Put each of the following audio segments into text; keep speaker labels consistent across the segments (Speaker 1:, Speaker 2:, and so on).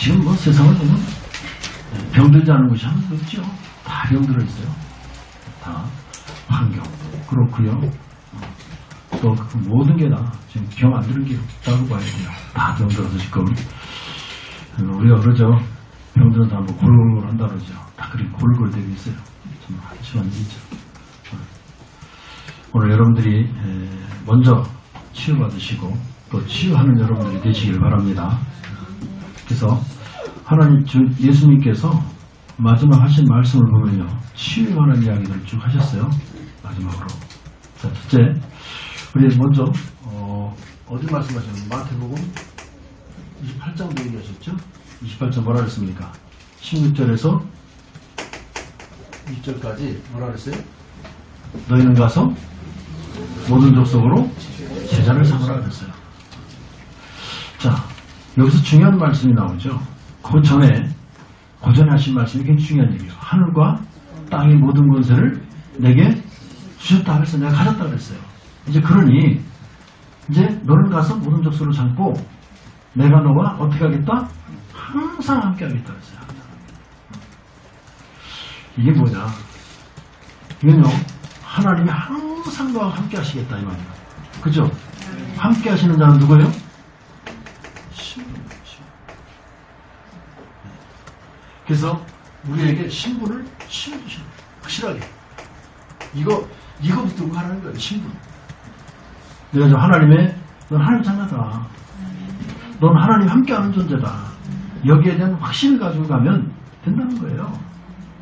Speaker 1: 지금 뭐 세상을 보면 병들지 않은 것이 하나도 없죠. 다 병들어 있어요. 다 환경도 그렇고요. 또 그 모든 게 다 지금 병 안 드는 게 없다고 봐야 돼요. 다 병들어서 지금 우리가 그러죠. 병들은 다 뭐 골골골 한다 그러죠. 다 그렇게 골골대고 있어요. 좀 한심한 일이죠. 오늘 여러분들이 먼저 치유받으시고 또 치유하는 여러분들이 되시길 바랍니다. 그래서 하나님 예수님께서 마지막 하신 말씀을 보면요, 치유에 관한 이야기를 쭉 하셨어요. 마지막으로. 자, 첫째, 우리 먼저 어디 말씀하셨나요? 마태복음 28장도 얘기하셨죠? 28장 뭐라 그랬습니까? 16절에서 20절까지 뭐라 그랬어요? 너희는 가서 모든 족속으로 제자를 삼으라 그랬어요. 자, 여기서 중요한 말씀이 나오죠. 그 전에 하신 말씀이 굉장히 중요한 얘기예요. 하늘과 땅의 모든 권세를 내게 주셨다 그랬어요. 내가 가졌다 그랬어요. 이제 그러니 이제 너는 가서 모든 족속을 삼고 내가 너와 어떻게 하겠다? 항상 함께 하겠다 그랬어요. 이게 뭐냐? 이건요, 하나님이 항상 너와 함께 하시겠다 이 말이에요. 그죠? 함께 하시는 자는 누구예요? 그래서 우리에게 신분을 심어주시는 거예요. 확실하게. 이거부터 누가 하는 거예요. 신분. 내가 저 하나님의, 넌 하나님 자녀다. 넌 하나님 함께하는 존재다. 여기에 대한 확신을 가지고 가면 된다는 거예요.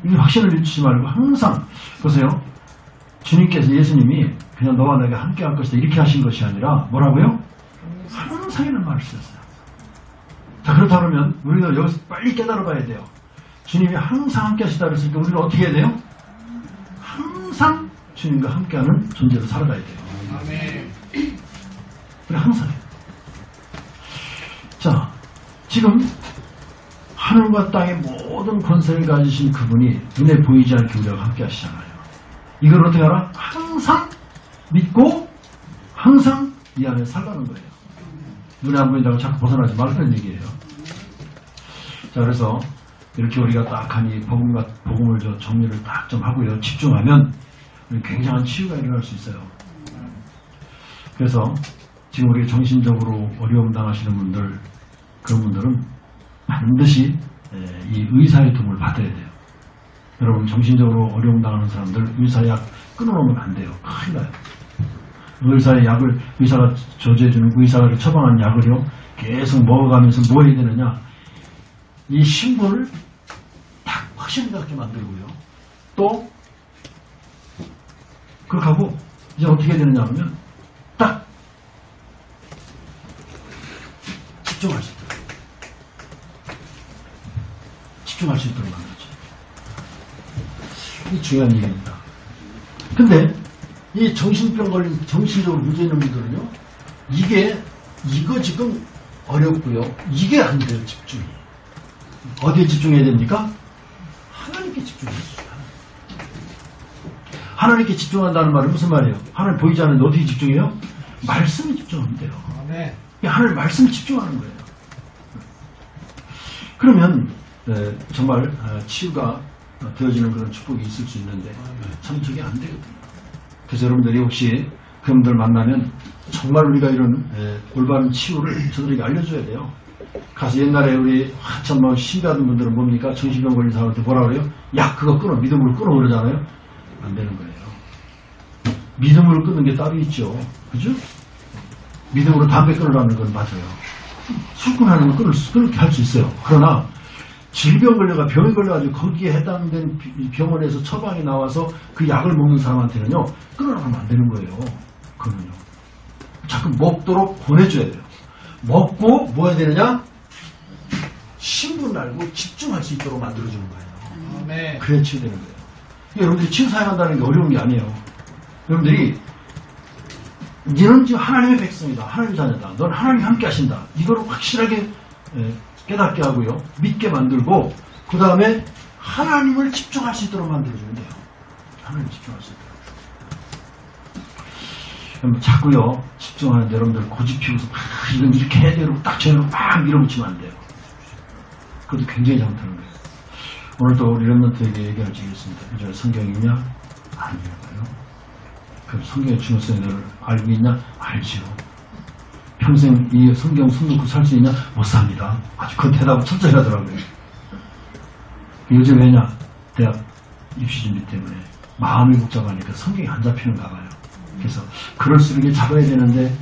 Speaker 1: 이 확신을 잃지 말고 항상 보세요. 주님께서 예수님이 그냥 너와 내가 함께할 것이다 이렇게 하신 것이 아니라 뭐라고요? 항상이라는 말을 쓰셨어요. 자, 그렇다 그러면 우리가 여기서 빨리 깨달아 봐야 돼요. 주님이 항상 함께 하시다 그랬으니까 우리는 어떻게 해야 돼요? 항상 주님과 함께하는 존재로 살아가야 돼요. 아멘. 우리 항상. 자, 지금 하늘과 땅의 모든 권세를 가지신 그분이 눈에 보이지 않게 우리와 함께 하시잖아요. 이걸 어떻게 알아? 항상 믿고 항상 이 안에 살라는 거예요. 눈에 안 보인다고 자꾸 벗어나지 말라는 얘기예요. 자, 그래서 이렇게 우리가 딱하니 복음을 정리를 딱 좀 하고요. 집중하면 굉장한 치유가 일어날 수 있어요. 그래서 지금 우리 정신적으로 어려움 당하시는 분들, 그런 분들은 반드시 이 의사의 도움을 받아야 돼요. 여러분, 정신적으로 어려움 당하는 사람들 의사약 끊어놓으면 안 돼요. 큰일 나요. 의사가 저지해주는 의사가 처방한 약을요 계속 먹어가면서 뭐 해야 되느냐, 이 신분을 딱 확신을 갖게 만들고요. 또 그렇게 하고 이제 어떻게 해야 되느냐 하면 딱 집중할 수 있도록 만들죠. 이게 중요한 얘기입니다. 근데 이 정신병 걸린 정신적으로 문제 있는 분들은요, 이거 지금 어렵고요. 이게 안 돼요. 집중이. 어디에 집중해야 됩니까? 하나님께 집중해야죠. 하나님께 집중한다는 말은 무슨 말이에요? 하나님 보이지 않는데 어디에 집중해요? 말씀에 집중하면 돼요. 네. 하나님 말씀에 집중하는 거예요. 그러면 정말 치유가 되어지는 그런 축복이 있을 수 있는데 참 저게 안 되거든요. 그래서 여러분들이 혹시 그분들 만나면 정말 우리가 이런 올바른 치유를 저들에게 알려줘야 돼요. 가서 옛날에 우리 한참 뭐 신비하던 분들은 뭡니까? 정신병 걸린 사람한테 뭐라 그래요? 야, 그거 끊어. 믿음으로 끊어 그러잖아요. 안 되는 거예요. 믿음으로 끊는 게 따로 있죠. 그죠? 믿음으로 담배 끊으라는 건 맞아요. 술 끊으라는 건 끊게 할 수 있어요. 그러나 질병 걸려가 병이 걸려가지고 거기에 해당된 병원에서 처방이 나와서 그 약을 먹는 사람한테는요 끊으라고 하면 안 되는 거예요. 그거는요. 자꾸 먹도록 보내줘야 돼요. 먹고 뭐 해야 되느냐? 신분 알고 집중할 수 있도록 만들어주는 거예요. 네. 그래야 치유되는 거예요. 여러분들이 치유 사용한다는 게 어려운 게 아니에요. 여러분들이 너는 지금 하나님의 백성이다. 하나님 자녀다. 넌 하나님 함께 하신다. 이거를 확실하게 깨닫게 하고요. 믿게 만들고 그 다음에 하나님을 집중할 수 있도록 만들어주면 돼요. 하나님 집중할 수 있도록. 그럼 자꾸요. 집중하는데 여러분들 고집 피우고서 이건 이렇게 해야 되고 딱 저는 막 밀어붙이면 안 돼요. 그것도 굉장히 잘못하는 거예요. 오늘도 우리 렘넌트에게 얘기를 드리겠습니다. 요즘 성경이냐? 아니냐고요. 그럼 성경의 중요성을 알고 있냐? 알지요. 평생 이 성경 손 놓고 살 수 있냐? 못 삽니다. 아주 그 대답을 철저히 하더라고요. 요즘 왜냐? 대학 입시 준비 때문에 마음이 복잡하니까 성경이 안 잡히는가 봐요. 그래서 그럴수록 잡아야 되는데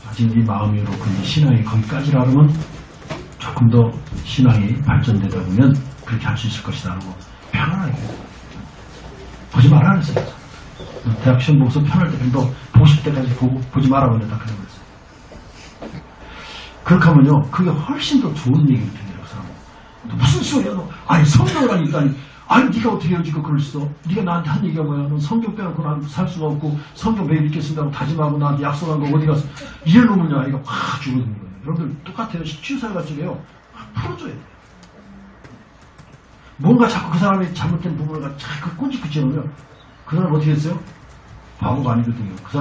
Speaker 1: 아직 이 마음이 그렇고 이 신앙이 거기까지라면 조금 더 신앙이 발전되다 보면 그렇게 할 수 있을 것이다 하고 편안하게 보지 말라 그랬어요. 대학 시험 보고서 편할 때 너 보고 싶을 때까지 보지 말아 그랬다 그랬어요. 그렇게 하면요 그게 훨씬 더 좋은 얘기를 듣네요. 그 사람은 무슨 소리야 너. 아니 성경을 하니까니 아니 네가 어떻게 해가지고 그럴 수 있어. 네가 나한테 한 얘기가 뭐야. 넌 성경 빼놓고 난 살 수가 없고 성경 매일 읽겠습니다고 다짐하고 나한테 약속한 거 어디 가서 이래놓으면 아이가 확 죽어드는 거예요. 여러분들 똑같아요. 치유사회 같은 게요 풀어줘야 돼요. 뭔가 자꾸 그 사람의 잘못된 부분을 자꾸 꼬집붙여놓으면 그 사람 어떻게 했어요? 바보가 아니거든요. 그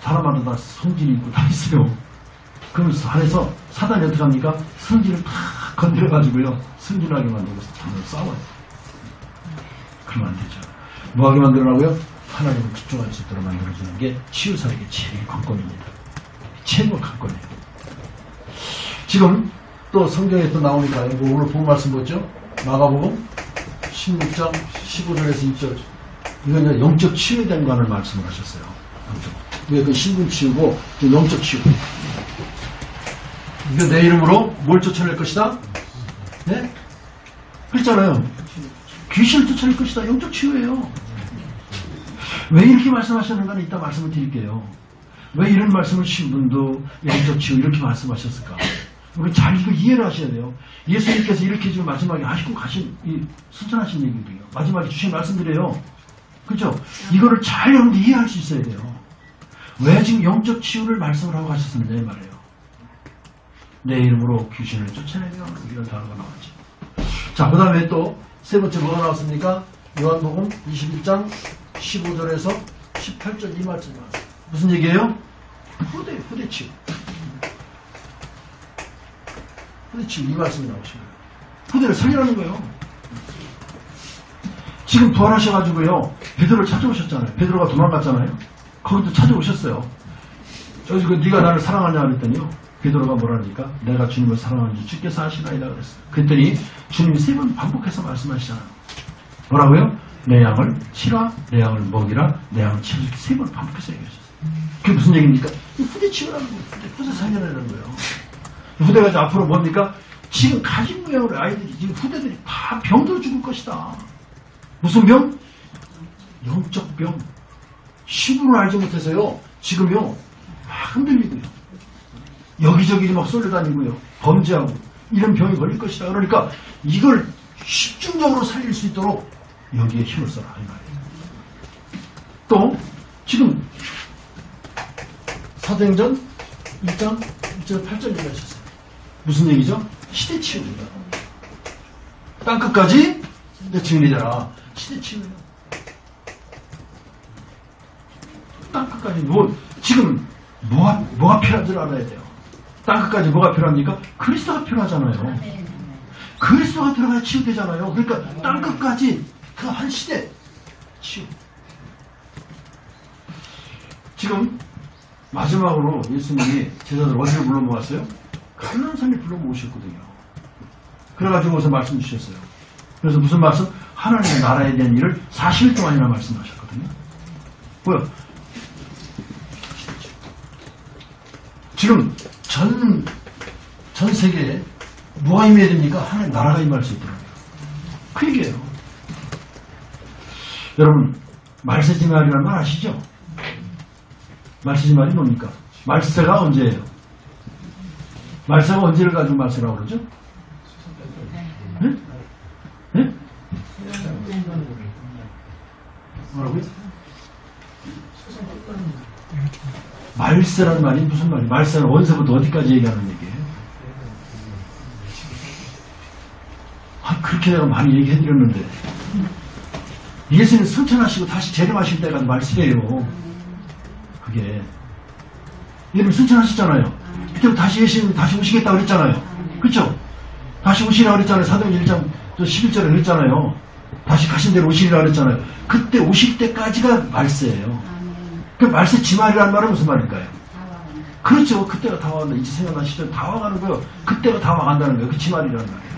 Speaker 1: 사람마다 다 성질이 있고 다 있어요. 그럼 안에서 사단이 어떻게 합니까? 성질을 다 건드려가지고요 성질하게 만들고 싸워요. 그러면 안 되죠. 뭐하게 만들어라고요? 하나님을 집중할 수 있도록 만들어주는 게 치유사에게 제일 관건입니다. 최고 관건이에요. 지금 또 성경에 또 나오니까 오늘 본 말씀 뭐죠? 마가복음 16장 15절에서 2절. 이건 영적 치유에 대한 관을 말씀을 하셨어요. 왜 그 신분 치유고 영적 치유. 이거 내 이름으로 뭘 쫓아낼 것이다? 네? 그랬잖아요. 귀신을 쫓아낼 것이다. 영적 치유예요. 왜 이렇게 말씀하셨는가는 이따 말씀을 드릴게요. 왜 이런 말씀을 신분도 영적 치유 이렇게 말씀하셨을까? 우리 잘 이거 이해를 하셔야 돼요. 예수님께서 이렇게 지금 마지막에 하시고 가신 이 실천하신 얘기들이요. 마지막에 주신 말씀드려요. 그렇죠? 이거를 잘 여러분들 이해할 수 있어야 돼요. 왜 지금 영적 치유를 말씀을 하고 가셨었느냐 말이에요. 내 이름으로 귀신을 쫓아내며 이런 단어가 나왔죠. 자, 그 다음에 또 세 번째 뭐가 나왔습니까? 요한복음 21장 15절에서 18절 이 말씀이 나왔어요. 무슨 얘기예요? 후대 치유. 후대 치유 이 말씀이 나오시고요. 후대를 살리라는 거예요. 지금 부활하셔가지고요. 베드로를 찾아오셨잖아요. 베드로가 도망갔잖아요. 거기도 찾아오셨어요. 여기서 네가 나를 사랑하냐 그랬더니요. 베드로가 뭐라니까? 내가 주님을 사랑하는지 주께서 아시나이다 그랬어요. 그랬더니 주님이 3번 반복해서 말씀하시잖아요. 뭐라고요? 내 양을 치라, 내 양을 먹이라, 내 양을 치라. 3번 반복해서 얘기하셨어요. 그게 무슨 얘기입니까? 후대 치우라는 거예요. 후대 살려내는 거예요. 후대가 이제 앞으로 뭡니까? 지금 가진 모양으로 아이들이 지금 후대들이 다 병들어 죽을 것이다. 무슨 병? 영적 병. 신분을 알지 못해서요. 지금요. 막 흔들리고요. 여기저기 막 쏠려다니고요. 범죄하고 이런 병이 걸릴 것이다. 그러니까 이걸 집중적으로 살릴 수 있도록 여기에 힘을 써라 이 말이에요. 또 지금 사도행전 1장 1절 8절 얘기하셨어요. 무슨 얘기죠? 시대치유입니다. 땅끝까지 내 증인이잖아. 시대치유예요. 땅끝까지 지금 뭐가 필요한 줄 알아야 돼요. 땅끝까지 뭐가 필요합니까? 그리스도가 필요하잖아요. 그리스도가 들어가야 치유되잖아요. 그러니까 땅끝까지 그 한 시대 치유. 지금 마지막으로 예수님이 제자들 어디로 불러 모았어요? 갈라산에 불러 모으셨거든요. 그래가지고서 말씀 주셨어요. 그래서 무슨 말씀? 하나님의 나라에 대한 일을 40일 동안이나 말씀하셨거든요. 뭐요? 지금 전 세계에 뭐가 임해야 됩니까? 하나님 나라가 임할 수 있더라고요. 그 얘기예요. 여러분, 말세지말이라는 말 아시죠? 말세지말이 뭡니까? 말세가 언제예요? 말세가 언제를 가지고 말세라고 그러죠? 네? 네? 뭐라고요? 말세라는 말이 무슨 말이에요? 말세는 언제부터 어디까지 얘기하는 얘기예요? 그렇게 내가 많이 얘기해드렸는데 예수님 승천하시고 다시 재림하실 때가 말세예요. 그게 예수님 승천하시잖아요. 그때 다시 예수님 다시 오시겠다고 그랬잖아요. 그렇죠? 다시 오시라 그랬잖아요. 사도행 1장 11절에 그랬잖아요. 다시 가신 대로 오시리라 그랬잖아요. 그때 오실 때까지가 말세예요. 그 말세 지말이라는 말은 무슨 말일까요? 그렇죠. 그때가 다 와간다. 이제 생각나시죠? 다 와가는 거예요. 그때가 다 와간다는 거예요. 그 지말이라는 말이에요.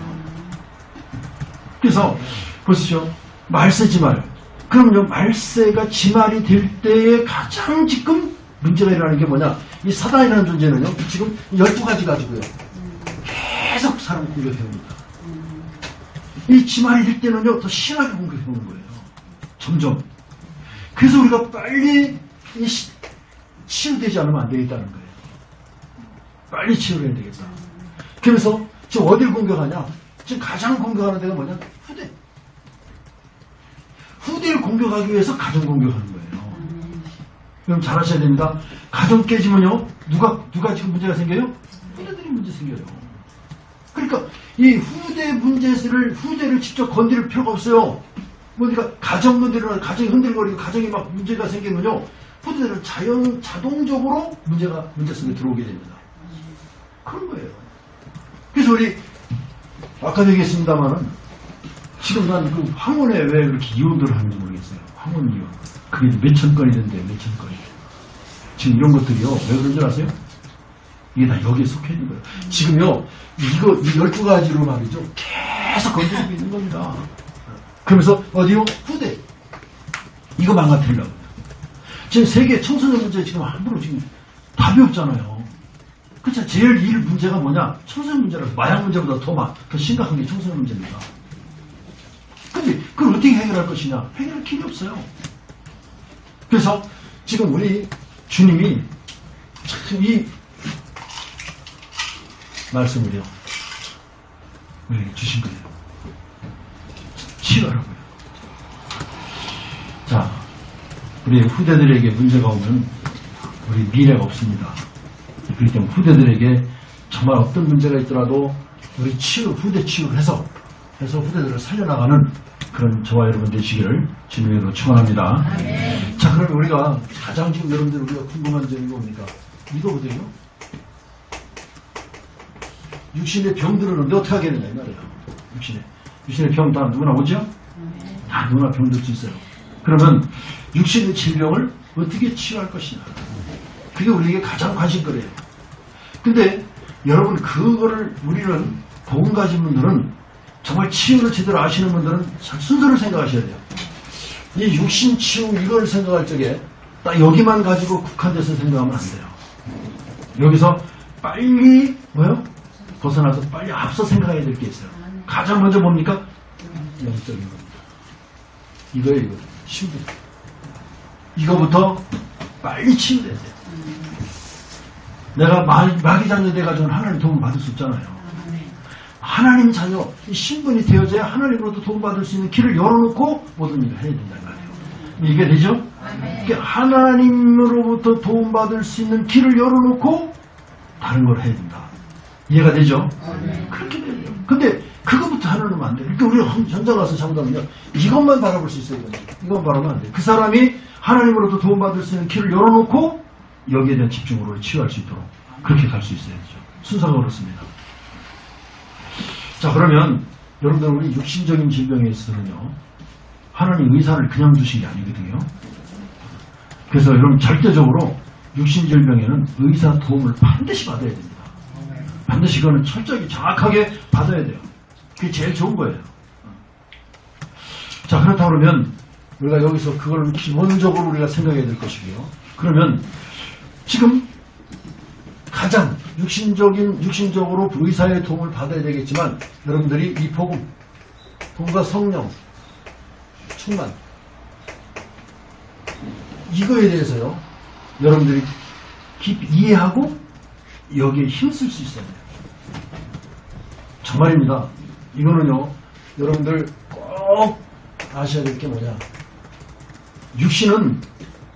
Speaker 1: 그래서 보시죠. 말세 지말. 그럼요. 말세가 지말이 될 때에 가장 지금 문제가 일어나는 게 뭐냐. 이 사단이라는 존재는요. 지금 12가지 가지고요. 계속 사람 공격해옵니다. 이 지말이 될 때는요. 더 심하게 공격해오는 거예요. 점점. 그래서 우리가 빨리 치유되지 않으면 안 되겠다는 거예요. 빨리 치유를 해야 되겠다. 그래서 지금 어딜 공격하냐? 지금 가장 공격하는 데가 뭐냐? 후대. 후대를 공격하기 위해서 가정 공격하는 거예요. 그럼 잘 하셔야 됩니다. 가정 깨지면요. 누가 지금 문제가 생겨요? 후대들이 문제 생겨요. 그러니까 이 후대를 직접 건드릴 필요가 없어요. 그러니까 가정 문제로 가정이 흔들거리고 가정이 막 문제가 생기면요. 후대들은 자동적으로 문제 속에 들어오게 됩니다. 그런 거예요. 그래서 우리 아까 얘기했습니다만은 지금 난 그 황혼에 왜 그렇게 이혼들을 하는지 모르겠어요. 황혼 이혼. 그게 몇천 건이 된대요. 몇천 건이. 지금 이런 것들이요. 왜 그런 줄 아세요? 이게 다 여기에 속해 있는 거예요. 지금요. 이 12가지로 말이죠. 계속 건드리고 있는 겁니다. 그러면서 어디요? 후대. 이거 망가뜨리려고. 지금 세계 청소년 문제 지금 함부로 지금 답이 없잖아요. 그렇죠. 제일 일 문제가 뭐냐? 청소년 문제라서 마약 문제보다 더 심각한 게 청소년 문제입니다. 근데 그걸 어떻게 해결할 것이냐? 해결할 길이 없어요. 그래서 지금 우리 주님이 참 이 말씀을요. 우리에게 주신 거예요. 치유하라고요. 자, 우리 후대들에게 문제가 오면 우리 미래가 없습니다. 그렇기 때문에 후대들에게 정말 어떤 문제가 있더라도 우리 후대 치유를 해서 후대들을 살려나가는 그런 저와 여러분 되시기를 주님으로 축원합니다. 자, 그럼 우리가 가장 지금 여러분들 우리가 궁금한 점이 뭡니까? 이거거든요. 육신의 병들은 언제 어떻게 하겠느냐 이 말이에요. 육신의 병 다 누구나 오죠? 다 누구나 병들 수 있어요. 그러면 육신의 질병을 어떻게 치유할 것이냐. 그게 우리에게 가장 관심거리예요. 근데 여러분 그거를 우리는 복음 가진 분들은 정말 치유를 제대로 아시는 분들은 순서를 생각하셔야 돼요. 이 육신 치유 이걸 생각할 적에 딱 여기만 가지고 국한돼서 생각하면 안 돼요. 여기서 빨리 벗어나서 빨리 앞서 생각해야 될 게 있어요. 가장 먼저 뭡니까? 영적인 겁니다. 이거예요. 신분. 이거부터 빨리 치유돼야 돼요. 내가 마귀 자녀 돼가지고는 하나님 도움을 받을 수 없잖아요. 하나님 자녀, 신분이 되어져야 하나님으로부터 도움받을 수 있는 길을 열어놓고 모든 일을 해야 된다는 거예요. 이게 되죠? 그러니까 하나님으로부터 도움받을 수 있는 길을 열어놓고 다른 걸 해야 된다. 이해가 되죠? 그렇게 돼요. 근데 그거부터 하려면 안 돼요. 그러니까 우리가 현장 가서 잘못하면요. 이것만 바라볼 수 있어요. 이것만 바라보면 안 돼요. 그 사람이 하나님으로부터 도움받을 수 있는 길을 열어놓고 여기에 대한 집중으로 치유할 수 있도록 그렇게 갈 수 있어야죠. 순서가 그렇습니다. 자, 그러면 여러분들 우리 육신적인 질병에 있어서는요. 하나님 의사를 그냥 두신 게 아니거든요. 그래서 여러분 절대적으로 육신 질병에는 의사 도움을 반드시 받아야 됩니다. 반드시 그거는 철저하게 정확하게 받아야 돼요. 그게 제일 좋은 거예요. 자, 그렇다 그러면 우리가 여기서 그걸 기본적으로 우리가 생각해야 될 것이고요. 그러면 지금 가장 육신적으로 의사의 도움을 받아야 되겠지만 여러분들이 이 복음과 성령 충만 이거에 대해서요 여러분들이 깊이 이해하고 여기에 힘쓸 수 있어야 돼요. 정말입니다. 이거는요 여러분들 꼭 아셔야 될 게 뭐냐, 육신은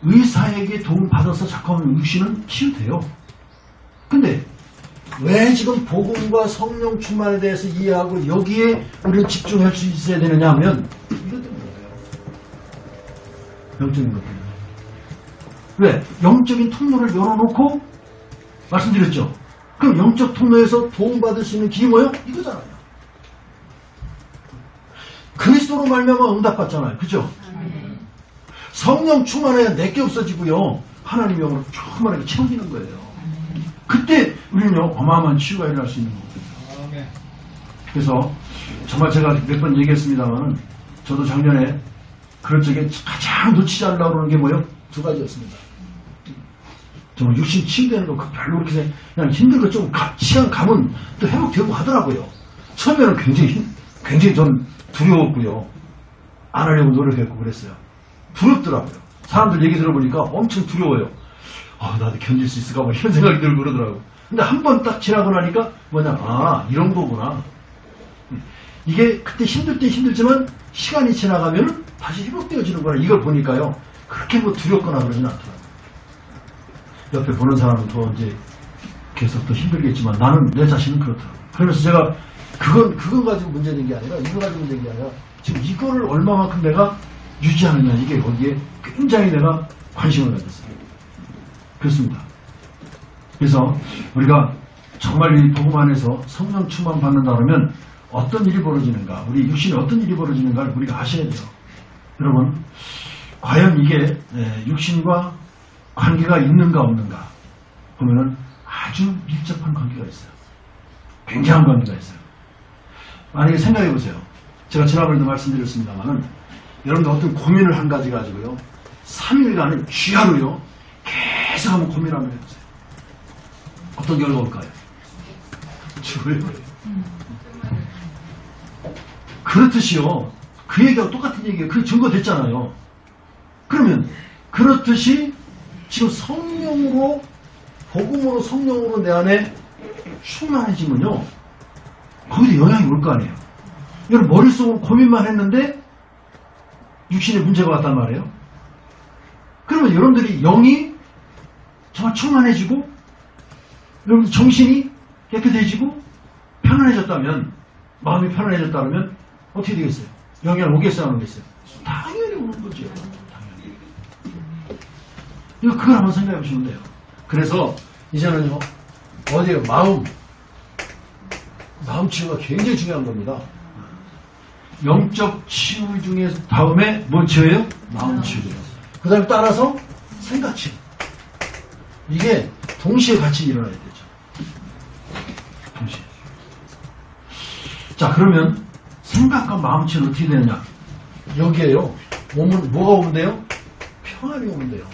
Speaker 1: 의사에게 도움 받아서 작업하면 육신은 치유돼요. 근데 왜 지금 복음과 성령 충만에 대해서 이해하고 여기에 우리는 집중할 수 있어야 되느냐 하면 이것 때문이에요. 영적인 것 때문에. 왜? 영적인 통로를 열어놓고 말씀드렸죠. 그럼 영적 통로에서 도움받을 수 있는 길이 뭐예요? 이거잖아요. 그리스도로 말미암아 응답받잖아요. 그죠? 성령 충만해야 내게 없어지고요. 하나님 영으로 충만하게 채워지는 거예요. 그때 우리는요 어마어마한 치유가 일어날 수 있는 거거든요. 그래서 정말 제가 몇 번 얘기했습니다만 저도 작년에 그럴 적에 가장 놓치지 않으려고 그러는 게 뭐예요? 두 가지였습니다. 정말 육신 치유되는 거 별로 그렇게 그냥 힘들고 좀 시간 가면 또 회복되고 하더라고요. 처음에는 굉장히 전 두려웠고요. 안 하려고 노력했고 그랬어요. 두렵더라고요. 사람들 얘기 들어보니까 엄청 두려워요. 나도 견딜 수 있을까? 뭐 이런 생각이 들고 그러더라고요. 근데 한 번 딱 지나고 나니까 이런 거구나. 이게 그때 힘들 때 힘들지만 시간이 지나가면 다시 회복되어지는구나. 이걸 보니까요. 그렇게 뭐 두렵거나 그러진 않더라고요. 옆에 보는 사람은 더 이제 계속 더 힘들겠지만 나는 내 자신은 그렇더라고요. 그래서 제가 그거 가지고 문제된 게 아니라 이거 가지고 문제된 게 아니라 지금 이거를 얼마만큼 내가 유지하느냐 이게 거기에 굉장히 내가 관심을 가졌어요. 그렇습니다. 그래서 우리가 정말 이 복음 안에서 성령 충만 받는다 그러면 어떤 일이 벌어지는가, 우리 육신에 어떤 일이 벌어지는가를 우리가 아셔야 돼요. 여러분, 과연 이게 육신과 관계가 있는가 없는가 보면은 아주 밀접한 관계가 있어요. 굉장한 관계가 있어요. 만약에 생각해 보세요. 제가 지난번에도 말씀드렸습니다만은 여러분들 어떤 고민을 한 가지 가지고요 3일간을 쥐하로요 계속 한번 고민을 한번 해보세요. 어떤 결과 올까요? 죽어요. 그렇듯이요 그 얘기하고 똑같은 얘기예요. 그 증거 됐잖아요. 그러면 그렇듯이 지금 성령으로 복음으로 성령으로 내 안에 충만해지면요 거기도 영향이 올 거 아니에요. 여러분 머릿속으로 고민만 했는데 육신에 문제가 왔단 말이에요. 그러면 여러분들이 영이 정말 충만해지고 여러분들 정신이 깨끗해지고 편안해졌다면 마음이 편안해졌다면 어떻게 되겠어요? 영향 오겠어요 안 오겠어요? 당연히 오는 거죠. 당연히. 그걸 한번 생각해 보시면 돼요. 그래서 이제는요 어디에요? 마음 치유가 굉장히 중요한 겁니다. 영적 치유 중에 다음에 뭔 치유예요? 마음 치유예요. 그 다음에 따라서 생각 치유. 이게 동시에 같이 일어나야 되죠. 동시에. 자 그러면 생각과 마음 치유는 어떻게 되느냐? 여기에요. 오면 뭐가 오면 돼요? 평안이 오면 돼요.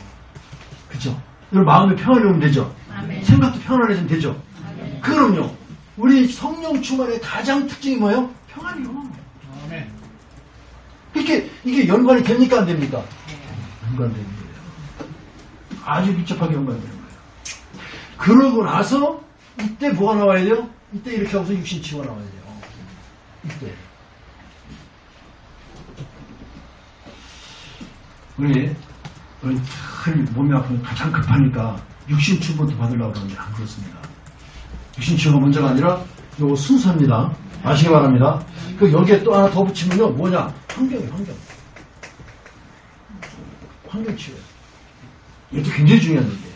Speaker 1: 그죠? 여러분 마음에 평안이 오면 되죠? 아멘. 생각도 평안해지면 되죠? 아멘. 그럼요. 우리 성령 충만의 가장 특징이 뭐예요? 평안이요. 아멘. 이게 연관이 됩니까 안 됩니까? 연관되는 거예요. 아주 밀접하게 연관되는 거예요. 그러고 나서 이때 뭐가 나와야 돼요? 이때 이렇게 하고서 육신 치유가 나와야 돼요. 이때. 우리 몸이 아프면 가장 급하니까 육신 치유부터 받으려고 그러는데 안 그렇습니다. 육신 치유가 먼저가 아니라 요거 순서입니다. 아시기 바랍니다. 그 여기에 또 하나 더 붙이면요 뭐냐? 환경이에요. 환경 치유예요. 이것도 굉장히 중요한 얘기예요.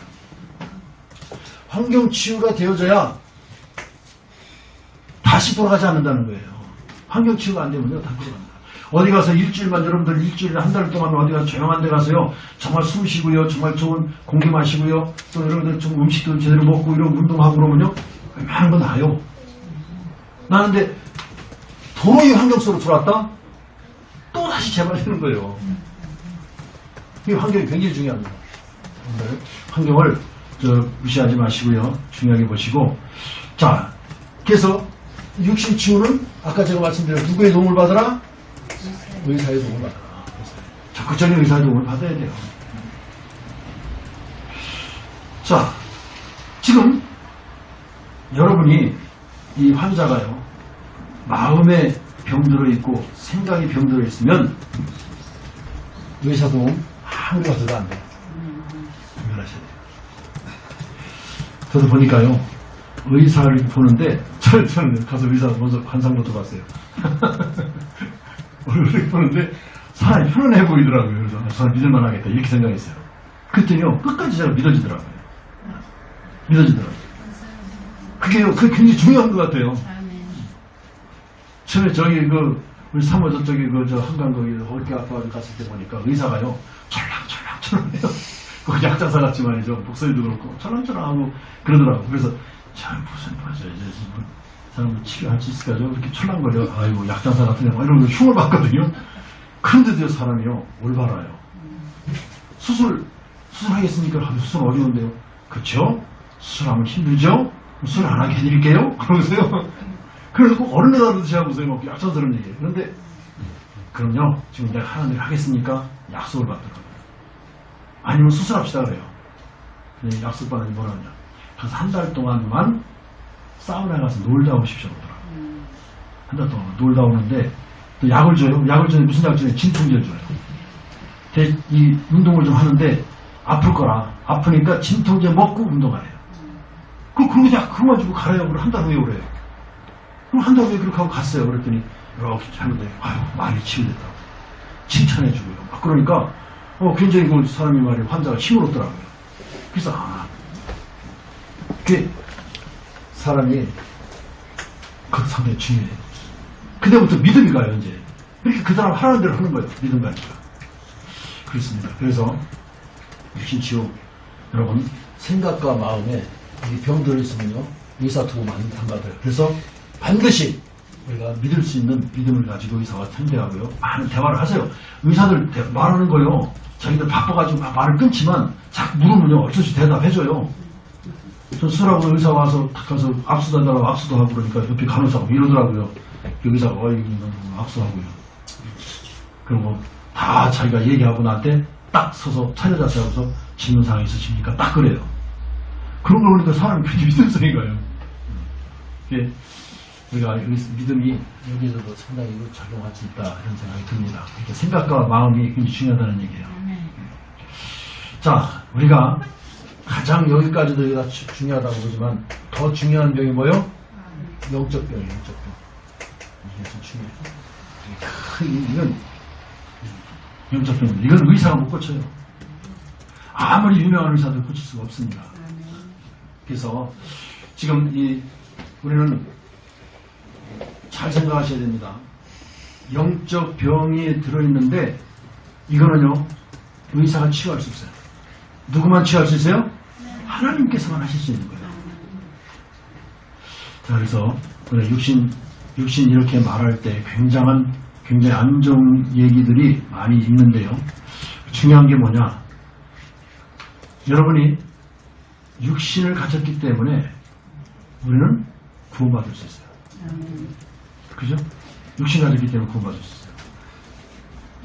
Speaker 1: 환경 치유가 되어져야 다시 돌아가지 않는다는 거예요. 환경 치유가 안 되면요 다 돌아갑니다. 어디 가서 일주일만 여러분들 일주일에 한 달 동안 어디 가서 조용한 데 가서요 정말 숨 쉬고요 정말 좋은 공기 마시고요 또 여러분들 좀 음식도 제대로 먹고 이런 운동하고 그러면요 많은 거 나아요. 나는데 도로의 환경 속으로 들어왔다 또 다시 재발되는 거예요. 이 환경이 굉장히 중요합니다. 환경을 무시하지 마시고요 중요하게 보시고 자 그래서 육신 치유는 아까 제가 말씀드린 누구의 도움을 받아라? 의사의 도움을 받아라. 적극적인 의사의 도움을 받아야 돼요. 자 지금 여러분이 이 환자가요 마음에 병들어 있고 생각이 병들어 있으면 의사 도움 아무리 가서도 안 돼요. 분별하셔야 돼요. 저도 보니까요 의사를 보는데 저는 가서 의사 먼저 관상부터 봤어요. 얼굴을 보는데 사람이 편안해 보이더라고요. 그래서 저 사람 믿을만 하겠다 이렇게 생각했어요. 그랬더니요 끝까지 제가 믿어지더라고요. 그게 굉장히 중요한 것 같아요. 처음에 저기 우리 사모 저쪽에 저 한강 거기 어깨 아파가지고 갔을 때 보니까 의사가요 철랑철랑해요. 그 약장사 같지 말이죠. 목소리도 그렇고 철랑철랑하고 그러더라고. 그래서 참 무슨 맞아 이제 사람 치료할 수 있을까요? 그렇게 철랑거려. 아이고 약장사 같은 애 이런 거 흉을 받거든요. 그런데도 사람이요 올바라요. 수술하겠습니까? 수술 어려운데요. 그쵸? 수술하면 힘들죠? 수술 안 하게 해드릴게요? 그러면서요. 그래서 꼭 어른애다도 제하고서요. 뭐 약천스러운 얘기예요. 그런데 그럼요. 지금 내가 하는 일 하겠습니까? 약속을 받더라고요. 아니면 수술합시다 그래요. 약속 받으니 뭐라 하냐. 그래서 한 달 동안만 사우나에 가서 놀다 오십시오 그러더라고요. 한 달 동안 놀다 오는데 또 약을 줘요. 약을 주는데 무슨 약 주냐면 진통제를 줘요. 이 운동을 좀 하는데 아플 거라. 아프니까 진통제 먹고 운동하래요. 그러고 그만 주고 가래요. 그럼 한 달 후에 오래요. 그럼 한 달 후에 그렇게 하고 갔어요. 그랬더니 이렇게 잘못돼요. 아유 많이 치유됐다고. 칭찬해주고요. 그러니까 굉장히 그 사람이 말이에요. 환자가 힘을 얻더라고요. 그래서 그게 사람이 그것도 상당히 중요해요. 그때부터 믿음이 가요. 이제 이렇게 그 사람 하라는 대로 하는 거예요. 믿음 가니까. 그렇습니다. 그래서 육신치유 여러분 생각과 마음에 이 병들이 있으면요 의사 도움 안 받아요. 그래서 반드시 우리가 믿을 수 있는 믿음을 가지고 의사와 상대하고요 많은 대화를 하세요. 의사들 말하는 거요 자기들 바빠가지고 말을 끊지만 자꾸 물으면요 어쩔 수 대답해줘요. 저 수술하고 의사 와서 탁 가서 압수도 한다고 압수도 하고 그러니까 옆에 간호사하고 이러더라고요. 그 의사가 압수하고요. 그리고 다 자기가 얘기하고 나한테 딱 서서 차려 자세하고서 질문사항 있으십니까? 딱 그래요. 그런 걸 보니까 사람이 굉장히 믿음성이 가요. 이게 우리가 믿음이 여기서도 상당히 작용할 수 있다 이런 생각이 듭니다. 그러니까 생각과 마음이 굉장히 중요하다는 얘기예요. 자, 우리가 가장 여기까지도 우리가 중요하다고 보지만 더 중요한 병이 뭐예요? 영적 병이에요. 영적 병. 이게 더 중요해요. 이건 영적 병. 이건 의사가 못 고쳐요. 아무리 유명한 의사도 고칠 수가 없습니다. 그래서 지금 우리는 잘 생각하셔야 됩니다. 영적 병이 들어있는데 이거는요 의사가 치유할 수 없어요. 누구만 치유할 수 있어요? 하나님께서만 하실 수 있는 거예요. 자, 그래서 우리가 육신 이렇게 말할 때 굉장히 안 좋은 얘기들이 많이 있는데요. 중요한 게 뭐냐? 여러분이 육신을 가졌기 때문에 우리는 구원받을 수 있어요. 그죠? 육신 가졌기 때문에 구원받을 수 있어요.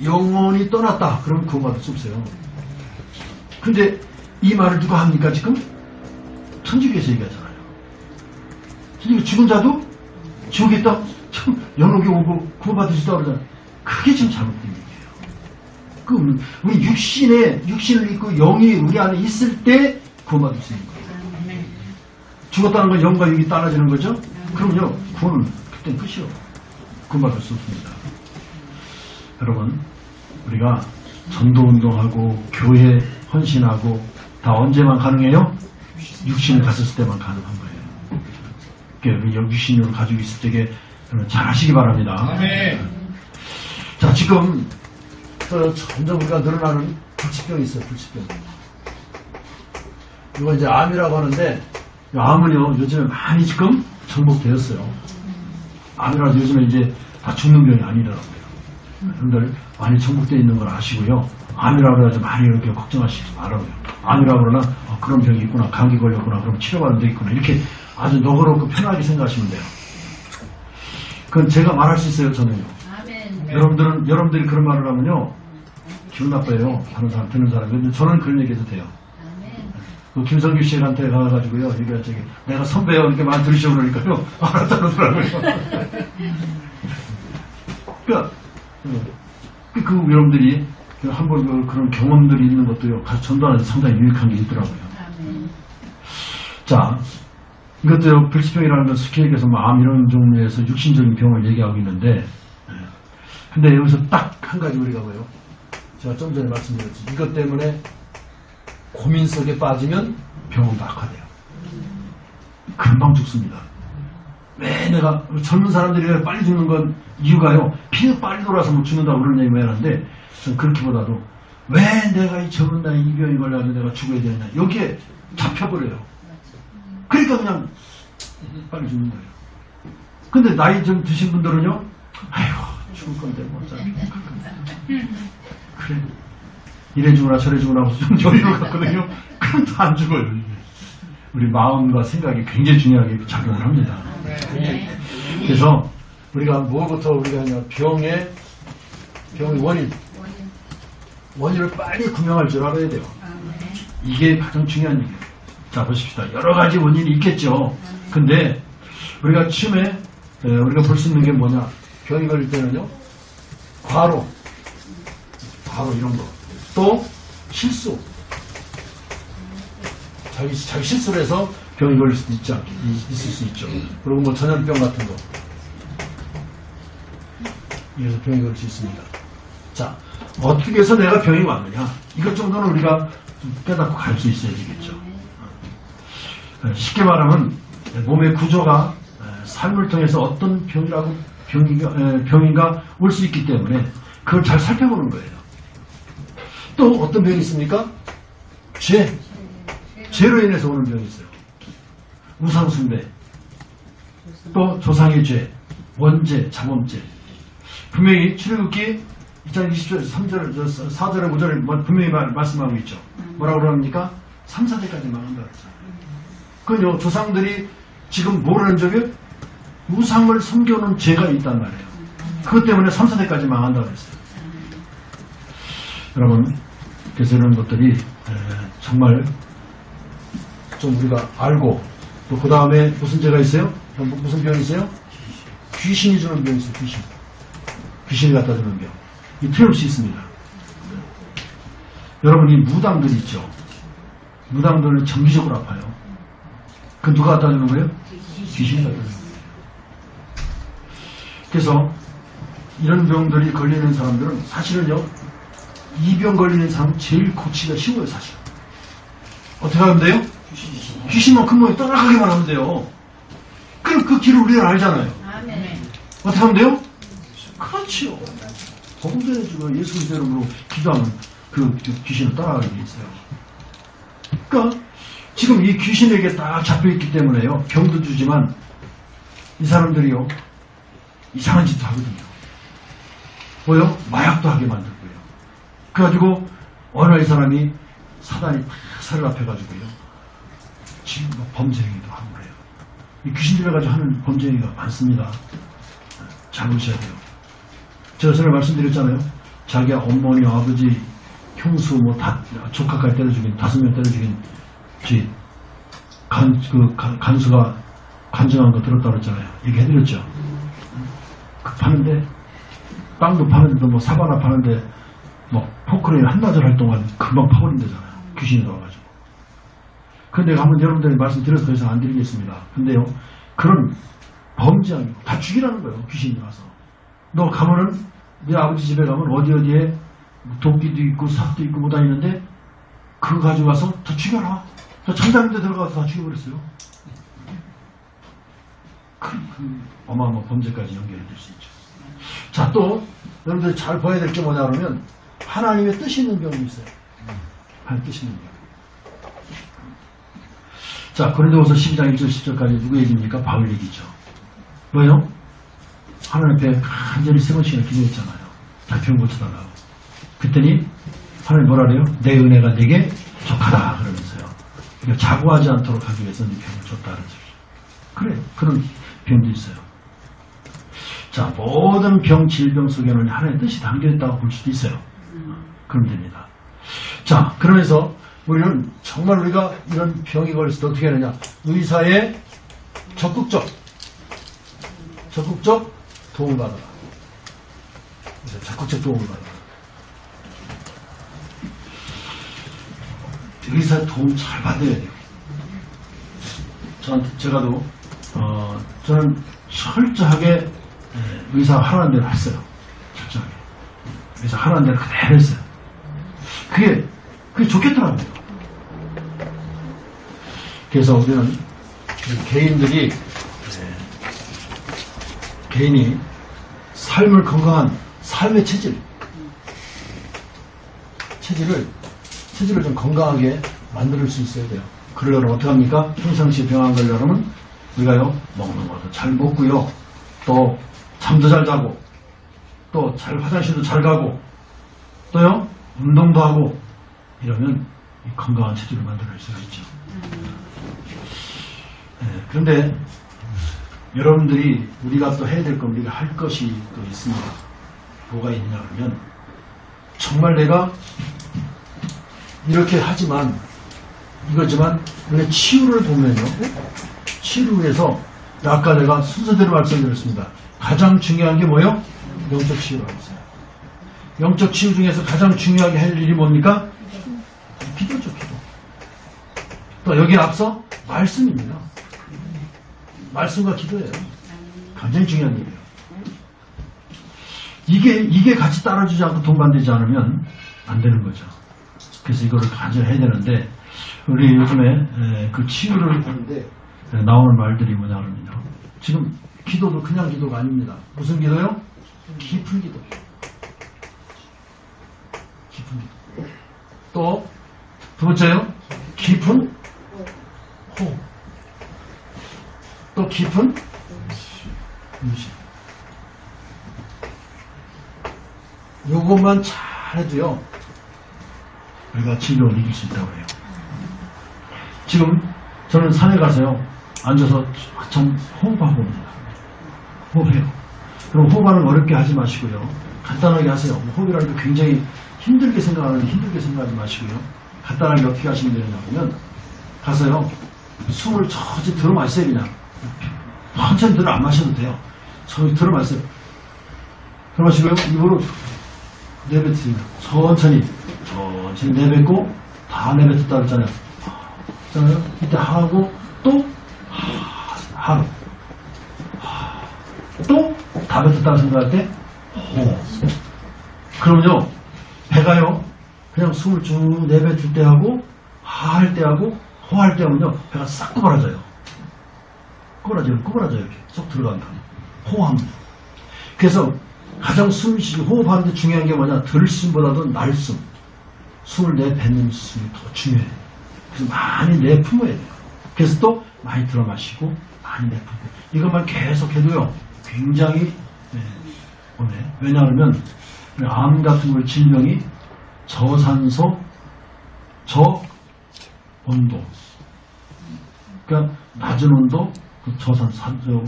Speaker 1: 영혼이 떠났다. 그러면 구원받을 수 없어요. 근데 이 말을 누가 합니까 지금? 천주교에서 얘기하잖아요. 천주교 죽은 자도 지옥에 있다. 참 연옥에 오고 구원받을 수 있다 그러잖아요. 그게 지금 잘못된 얘기예요. 우리 육신을 입고 영이 우리 안에 있을 때 구원받을 수 있는 거예요. 죽었다는 건 영과 육이 따라지는 거죠? 그럼요. 구원은 그땐 끝이요. 구원받을 수 없습니다. 여러분 우리가 전도운동하고 교회 헌신하고 다 언제만 가능해요? 육신을 가졌을 때만 가능한 거예요. 그러니까 육신을 가지고 있을 때에 잘 하시기 바랍니다. 자, 지금 점점 우리가 늘어나는 불치병이 있어요. 불치병. 이거 이제 암이라고 하는데 암은요 요즘에 많이 지금 정복되었어요. 암이라도 요즘에 이제 다 죽는 병이 아니더라고요. 여러분들 많이 정복되어 있는 걸 아시고요. 암이라고 해서 많이 이렇게 걱정하시지 말아요. 암이라고 그러나 그런 병이 있구나, 감기 걸렸구나, 그럼 치료받으면 되겠구나 이렇게 아주 너그럽고 편하게 생각하시면 돼요. 그건 제가 말할 수 있어요. 저는요. 여러분들이 그런 말을 하면요 기분 나빠요. 하는 사람, 듣는 사람. 근데 저는 그런 얘기해도 돼요. 그 김성규 씨한테 가가지고요. 이게 내가 선배요 이렇게 말 들으시고 그러니까요. 알았다 그러더라고요. 그러니까 여러분들이 한번 그런 경험들이 있는 것도요. 가서 전도하는 데 상당히 유익한 게 있더라고요. 자, 이것도요. 불치병이라는 건 스케일에서 암 이런 종류에서 육신적인 병을 얘기하고 있는데 근데 여기서 딱 한 가지 우리가 뭐예요? 제가 좀 전에 말씀드렸지. 이것 때문에 고민 속에 빠지면 병원도 악화돼요. 금방 죽습니다. 왜 내가 젊은 사람들이 왜 빨리 죽는 건 이유가요. 피가 빨리 돌아서 못 죽는다고 그런 얘기 많이 하는데 전 그렇게보다도 왜 내가 이 젊은 나이 이 병이 걸려가지고 내가 죽어야 되냐 여기에 잡혀버려요. 그러니까 그냥 빨리 죽는 거예요. 근데 나이 좀 드신 분들은요. 아이고 죽을 건데 뭐 어차피 그래 이래 죽으나 저래 죽으나 하고 좀 여유를 갖거든요. 그럼 다 안 죽어요. 이게. 우리 마음과 생각이 굉장히 중요하게 작용을 합니다. 그래서 우리가 뭐부터 우리가 병의 원인을 빨리 구명할 줄 알아야 돼요. 이게 가장 중요한 얘기예요. 자 보십시다. 여러 가지 원인이 있겠죠. 근데 우리가 처음에 우리가 볼 수 있는 게 뭐냐. 병이 걸릴 때는요. 과로 이런 거. 또 실수. 자기 실수를 해서 병이 걸릴 수도 있을 수 있죠. 그리고 뭐 전염병 같은 거. 이래서 병이 걸릴 수 있습니다. 자, 어떻게 해서 내가 병이 왔느냐. 이것 정도는 우리가 좀 깨닫고 갈 수 있어야 되겠죠. 쉽게 말하면 몸의 구조가 삶을 통해서 어떤 병인가 올 수 있기 때문에 그걸 잘 살펴보는 거예요. 또 어떤 병이 있습니까? 죄로 인해서 오는 병이 있어요. 우상숭배, 또 조상의 죄, 원죄, 자범죄. 분명히 출애굽기 2장 20절, 3절, 4절에 5절에 분명히 말씀하고 있죠. 뭐라고 그럽니까? 3, 4대까지 망한다고 했어요. 그건요, 조상들이 지금 뭐라는 적이 우상을 섬겨놓은 죄가 있단 말이에요. 그것 때문에 3, 4대까지 망한다고 했어요. 여러분, 그래서 이런 것들이 정말 좀 우리가 알고 또 그 다음에 무슨 죄가 있어요? 무슨 병이 있어요? 귀신이 주는 병이 있어요. 귀신이 갖다 주는 병. 이 틀림없이 있습니다. 여러분 이 무당들 있죠. 무당들은 정기적으로 아파요. 그 누가 갖다 주는 거예요? 귀신이 갖다 주는 거예요. 그래서 이런 병들이 걸리는 사람들은 사실은요. 이 병 걸리는 사람은 제일 고치기가 쉬워요. 사실. 어떻게 하면 돼요? 귀신만 근무에 떠나가기만 하면 돼요. 그럼 그 길을 우리가 알잖아요. 어떻게 하면 돼요? 그렇지요. 복음 전해주고 예수 그리스도 이름으로 기도하면 그 귀신을 떠나가게 돼 있어요. 그러니까 지금 이 귀신에게 딱 잡혀있기 때문에요. 병도 주지만 이 사람들이요. 이상한 짓도 하거든요. 뭐요? 마약도 하게 만들고요. 그래가지고 어느 이 사람이 사단이 탁 살을 앞혀가지고요. 지금 범죄 행위도 하고 그래요. 이 귀신들에 가지고 하는 범죄 행위가 많습니다. 잘 보셔야 돼요. 제가 전에 말씀드렸잖아요. 자기 어머니, 아버지, 형수, 뭐 다 조카까지 때려 죽인 5명 때려 죽인 간수가 간증한 거 들었다고 그랬잖아요. 얘기해드렸죠. 그 파는데 빵도 파는데도 뭐 사과나 파는데 뭐 포크레인 한나절 할 동안 금방 파버린다잖아요. 귀신이 나와가지고. 근데 한번 여러분들이 말씀드려서 더 이상 안 드리겠습니다. 근데요, 그런 범죄하고 다 죽이라는 거예요. 귀신이 와서. 너 가면은 네 아버지 집에 가면 어디에 도끼도 있고 삽도 있고 뭐 다니는데 그거 가지고 와서 다 죽여라. 잠자는 데 들어가서 다 죽여버렸어요. 그 어마어마한 범죄까지 연결이 될 수 있죠. 자, 또 여러분들이 잘 봐야 될 게 뭐냐 그러면 하나님의 뜻이 있는 병이 있어요. 하나님의 뜻이 있는 병. 자, 고린도후서 12장 1절 10절까지 누구 얘기입니까? 바울 얘기죠. 뭐요? 하나님 앞에 간절히 3번씩이나 기도했잖아요. 병 고쳐달라고. 그랬더니 하나님 뭐라 그래요? 내 은혜가 내게 족하다 그러면서요. 그러니까 자고하지 않도록 하기 위해서 네 병을 줬다 그러죠. 그래, 그런 병도 있어요. 자, 모든 병, 질병 속에는 하나님의 뜻이 담겨있다고 볼 수도 있어요. 그럼 됩니다. 자, 그러면서 우리는 정말 우리가 이런 병이 걸렸을 때 어떻게 하느냐. 의사의 적극적 도움을 받아라. 적극적 도움을 받아라. 의사의 도움 잘 받아야 돼요. 제가도 저는 철저하게 의사 하라는 대로 했어요. 철저하게. 의사 하라는 대로 그대로 했어요. 그게 좋겠더라고요. 그래서 우리는 개인들이 개인이 삶을 건강한 삶의 체질을 좀 건강하게 만들 수 있어야 돼요. 그러려면 어떻게 합니까? 평상시에 병 안 걸려면 우리가요, 먹는 것도 잘 먹고요, 또 잠도 잘 자고, 또 잘 화장실도 잘 가고, 또요, 운동도 하고, 이러면 건강한 체질을 만들 수가 있죠. 네, 그런데 여러분들이 우리가 또 해야 될 건, 우리가 할 것이 또 있습니다. 뭐가 있냐 그러면, 정말 내가 이렇게 하지만 이거지만 우리 치유를 보면요, 치유에서 아까 내가 순서대로 말씀드렸습니다. 가장 중요한 게 뭐예요? 영적 치유라고 했어요. 영적 치유 중에서 가장 중요하게 할 일이 뭡니까? 기도죠, 기도. 또 여기에 앞서 말씀입니다. 말씀과 기도예요. 굉장히 중요한 일이에요. 이게 같이 따라주지 않고 동반되지 않으면 안 되는 거죠. 그래서 이거를 가져야 해야 되는데, 우리 요즘에 그 치유를 하는데 나오는 말들이 뭐냐 그러면요, 지금 기도도 그냥 기도가 아닙니다. 무슨 기도요? 깊은 기도. 깊은 기도. 또 두 번째요, 깊은 호흡. 또 깊은 음식. 요것만 잘 해도요, 우리가 질병을 이길 수 있다고 해요. 지금 저는 산에 가서요, 앉아서 참 호흡하고 옵니다. 호흡해요. 그럼 호흡하는 거 어렵게 하지 마시고요, 간단하게 하세요. 호흡이라는 게 굉장히 힘들게 생각하지 마시고요, 간단하게 어떻게 하시면 되냐면, 가서요, 숨을 천천히 들어 마세요. 그냥 천천히 들어 안 마셔도 돼요. 천천히 들어 마세요. 들어 마시고요, 입으로 내뱉습니다. 천천히 내뱉고, 다 내뱉었다 그랬잖아요. 이때 하고, 또 하고, 또 다 뱉었다고 생각할 때 호. 그러면요, 배가요, 그냥 숨을 쭉 내뱉을 때 하고, 할 때 하고, 호할 때 하면요, 배가 싹 구부러져요. 구부러져요. 이렇게 쏙 들어간다. 호흡합니다. 그래서 가장 숨쉬기, 호흡하는데 중요한 게 뭐냐, 들숨보다도 날숨. 숨을 내뱉는 숨이 더 중요해요. 그래서 많이 내품어야 돼요. 그래서 또 많이 들어 마시고, 많이 내품고. 이것만 계속 해도요, 굉장히 오네. 왜냐하면 암 같은 걸 질병이 저산소, 저온도, 그러니까 낮은 온도,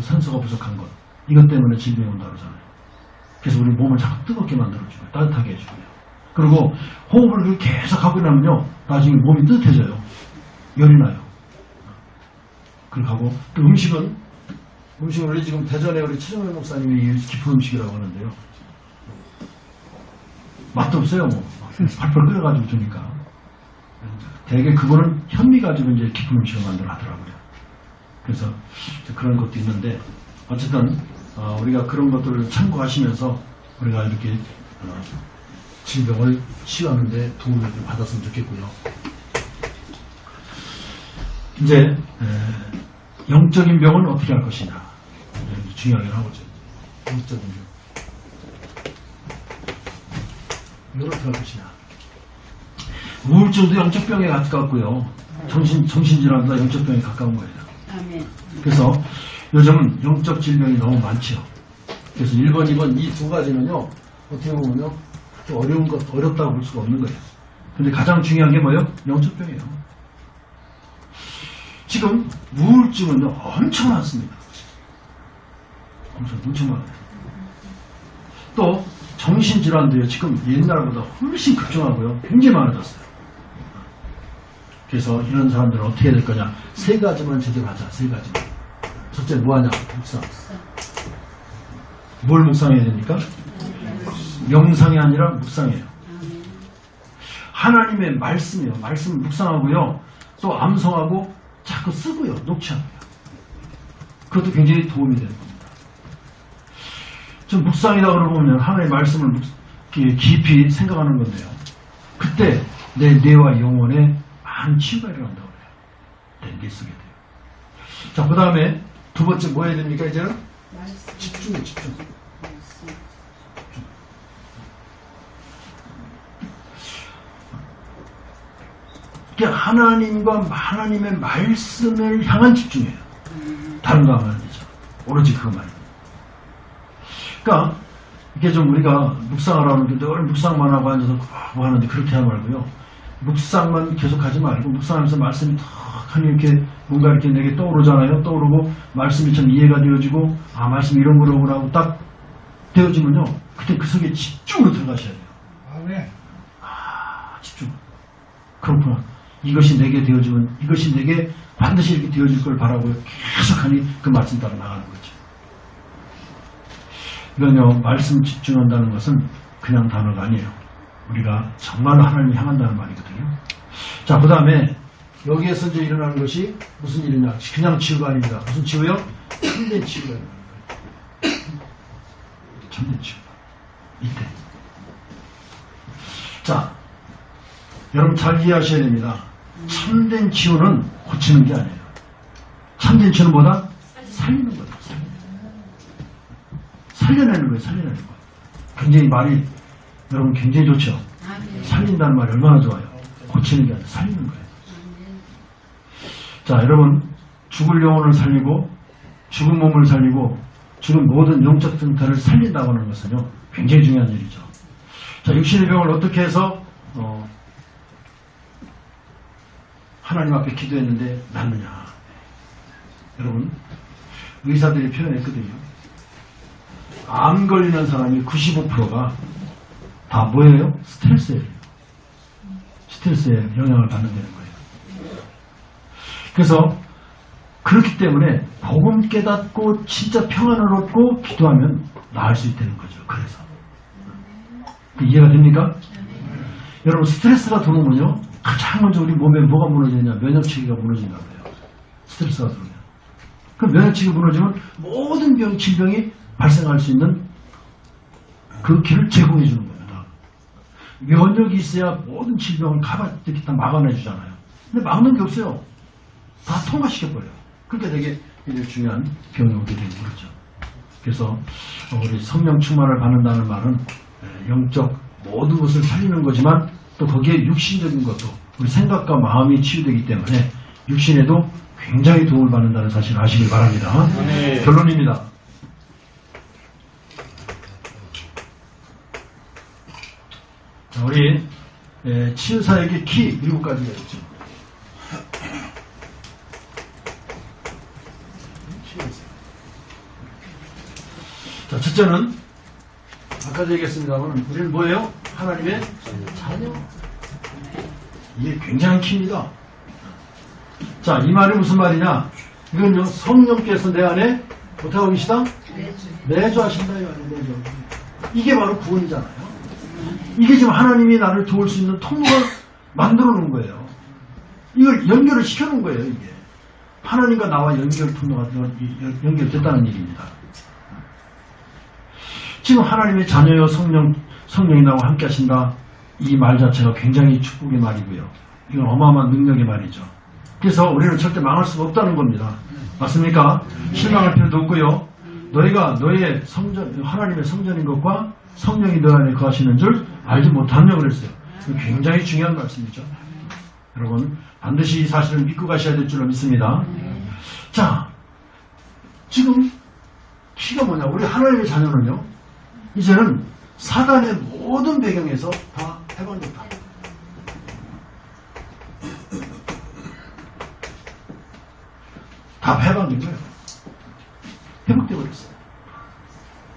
Speaker 1: 산소가 부족한 것, 이것 때문에 질병이 온다고 그러잖아요. 그래서 우리 몸을 자꾸 뜨겁게 만들어주고요, 따뜻하게 해주고요. 그리고 호흡을 계속 하고 나면요, 나중에 몸이 뜨뜻해져요. 열이 나요. 그렇게 하고, 또 음식은 우리 지금 대전에 우리 최정일 목사님이 깊은 음식이라고 하는데요, 맛도 없어요. 뭐 팔팔 끓여가지고 주니까. 대개 그거는 현미 가지고 이제 깊은 음식을 만들어 하더라고요. 그래서 그런 것도 있는데, 어쨌든 우리가 그런 것들을 참고하시면서 우리가 이렇게 질병을 치유하는 데 도움을 좀 받았으면 좋겠고요. 이제 영적인 병은 어떻게 할 것이냐, 중요하게 나오죠. 영적인 병. 이걸 어떻게 할 것이냐. 우울증도 영적병에 가깝고요, 정신질환도 영적병에 가까운 거예요.
Speaker 2: 아멘.
Speaker 1: 그래서 요즘은 영적 질병이 너무 많죠. 그래서 1번, 2번 이 두 가지는요, 어떻게 보면요, 좀 어렵다고 볼 수가 없는 거예요. 근데 가장 중요한 게 뭐예요? 영적병이에요. 지금 우울증은요, 엄청 많습니다. 엄청 많아요. 또 정신질환도요, 지금 옛날보다 훨씬 급증하고요, 굉장히 많아졌어요. 그래서 이런 사람들은 어떻게 해야 될 거냐, 세 가지만 제대로 하자. 세 가지만. 첫째 뭐하냐? 묵상. 뭘 묵상해야 됩니까? 명상이 아니라 묵상이에요. 하나님의 말씀이에요. 말씀 묵상하고요, 또 암송하고 자꾸 쓰고요, 녹취하고요. 그것도 굉장히 도움이 되는 겁니다. 좀 묵상이라고 그러면 하나님의 말씀을 깊이 생각하는 건데요, 그때 내 뇌와 영혼에 많은 치유가 일어난다고 그래요. 내 속에 돼요. 자, 그 다음에 두 번째 뭐 해야 됩니까? 이제는 집중해, 집중. 그러니까 하나님의 말씀을 향한 집중이에요. 다른 거 하면 안 되죠. 오로지 그것만. 그러니까 이게 좀 우리가 묵상을 하는데 늘 묵상만 하고 앉아서 뭐 하는데 그렇게 하지 말고요. 묵상만 계속하지 말고 묵상하면서 말씀이 탁 하니 이렇게 뭔가 이렇게 내게 떠오르잖아요. 떠오르고 말씀이 참 이해가 되어지고 아 말씀 이런 거라고 딱 되어지면요. 그때 그 속에 집중으로 들어가셔야 돼요. 아 집중. 그렇구나. 이것이 내게 되어지면 이것이 내게 반드시 이렇게 되어질 걸 바라고 계속하니 그 말씀 따라 나가는 거죠. 이건요 말씀 집중한다는 것은 그냥 단어가 아니에요. 우리가 정말 하나님을 향한다는 말이거든요. 자, 그 다음에 여기에서 이제 일어나는 것이 무슨 일이냐? 그냥 치유가 아닙니다. 무슨 치유요? 참된 치유가 일어나는 거예요. 참된 치유. 이때. 자, 여러분 잘 이해하셔야 됩니다. 참된 치유는 고치는 게 아니에요. 참된 치유는 뭐다? 살리는 거다. 살려내는 거예요. 살려내는 거. 굉장히 말이 여러분 굉장히 좋죠. 살린다는 말이 얼마나 좋아요. 고치는 게 아니라 살리는 거예요. 자, 여러분 죽을 영혼을 살리고 죽은 몸을 살리고 죽은 모든 영적 상태를 살린다고 하는 것은요 굉장히 중요한 일이죠. 자, 육신의 병을 어떻게 해서 하나님 앞에 기도했는데 낫느냐. 여러분 의사들이 표현했거든요. 암 걸리는 사람이 95%가 다 뭐예요? 스트레스예요. 스트레스에 영향을 받는다는 거예요. 그래서 그렇기 때문에 복음 깨닫고 진짜 평안을 얻고 기도하면 나을 수 있다는 거죠. 그래서 그 이해가 됩니까? 여러분 스트레스가 들어오면요 가장 먼저 우리 몸에 뭐가 무너지느냐? 면역체계가 무너진다고 해요. 스트레스가 들어오면. 그 면역체계가 무너지면 모든 질병이 발생할 수 있는 그 길을 제공해 주는 겁니다. 면역이 있어야 모든 질병을 이렇게 다 막아내 주잖아요. 근데 막는 게 없어요. 다 통과시켜버려요. 그러니까 되게 중요한 병이 오게 되는 거죠. 그래서 우리 성령 충만을 받는다는 말은 영적 모든 것을 살리는 거지만 또 거기에 육신적인 것도 우리 생각과 마음이 치유되기 때문에 육신에도 굉장히 도움을 받는다는 사실을 아시길 바랍니다. 네. 결론입니다. 우리 치유사역의 키 7가지가 있죠. 자, 첫째는 아까도 얘기했습니다만 우리는 뭐예요? 하나님의 자녀. 이게 굉장한 키입니다. 자, 이 말이 무슨 말이냐? 이건요 성령께서 내 안에 어떻게 하고 계시다? 내주하신다. 이 말이에요. 내주. 이게 바로 구원이잖아요. 이게 지금 하나님이 나를 도울 수 있는 통로를 만들어 놓은 거예요. 이걸 연결을 시켜 놓은 거예요. 이게 하나님과 나와 연결 통로가 연결됐다는 얘기입니다. 지금 하나님의 자녀여 성령이 나와 함께 하신다. 이 말 자체가 굉장히 축복의 말이고요. 이건 어마어마한 능력의 말이죠. 그래서 우리는 절대 망할 수가 없다는 겁니다. 맞습니까? 실망할 필요도 없고요. 너희가 너의 하나님의 성전인 것과 성령이 너 안에 거하시는 줄 알지 못하며 그랬어요. 굉장히 중요한 말씀이죠. 여러분 반드시 이 사실을 믿고 가셔야 될 줄로 믿습니다. 자, 지금 키가 뭐냐? 우리 하나님의 자녀는요 이제는 사단의 모든 배경에서 다 해방됐다. 다 해방된 거예요. 회복되어 버렸어요.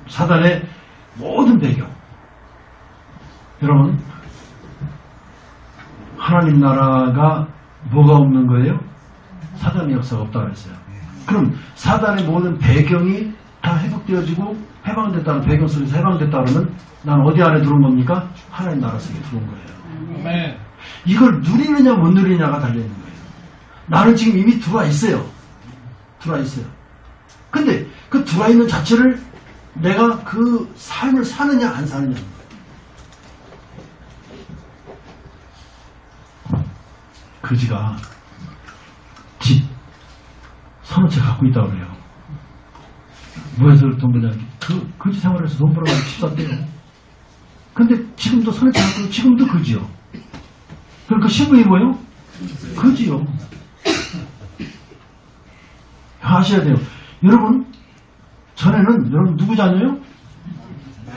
Speaker 1: 사단의 모든 배경. 여러분 하나님 나라가 뭐가 없는 거예요? 사단의 역사가 없다고 그랬어요. 그럼 사단의 모든 배경이 다 회복되어지고 해방됐다는 배경 속에서 해방됐다 그러면 난 어디 안에 들어온 겁니까? 하나님 나라 속에 들어온 거예요. 네. 이걸 누리느냐 못 누리느냐가 달려있는 거예요. 나는 지금 이미 들어와 있어요. 들어와 있어요. 근데 그 들어와 있는 자체를 내가 그 삶을 사느냐 안 사느냐는 거예요. 그지가 집 서너 채 갖고 있다고 그래요. 뭐해서 돈 버냐. 거지 생활에서 돈 벌어가지고 집샀대요. 근데 지금도 손에 잡고 지금도 거지요. 그러니까 신분이 뭐예요? 거지요. 아셔야 돼요. 여러분, 전에는 여러분 누구 자녀요?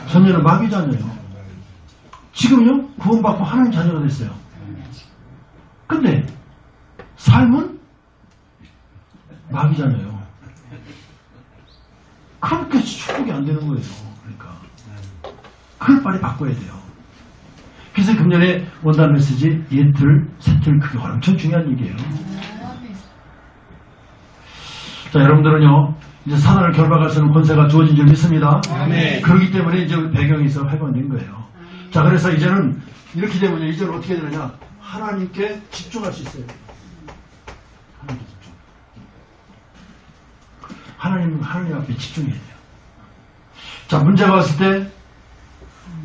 Speaker 1: 전에는 마귀 자녀요. 지금요? 구원받고 하나님 자녀가 됐어요. 근데 삶은 마귀 자녀요. 그렇게 축복이 안 되는 거예요. 그러니까 그걸 빨리 바꿔야 돼요. 그래서 금년에 원단 메시지 예틀, 세틀 그게 엄청 중요한 얘기예요. 자, 여러분들은요 이제 사단을 결박할 수 있는 권세가 주어진 줄 믿습니다.
Speaker 2: 네.
Speaker 1: 그렇기 때문에 이제 배경이 있어 회복된 거예요. 자, 그래서 이제는 이렇게 되면 이제는 어떻게 되느냐? 하나님께 집중할 수 있어요. 하나님께 집중. 하나님 앞에 집중해야 돼요. 자, 문제가 왔을 때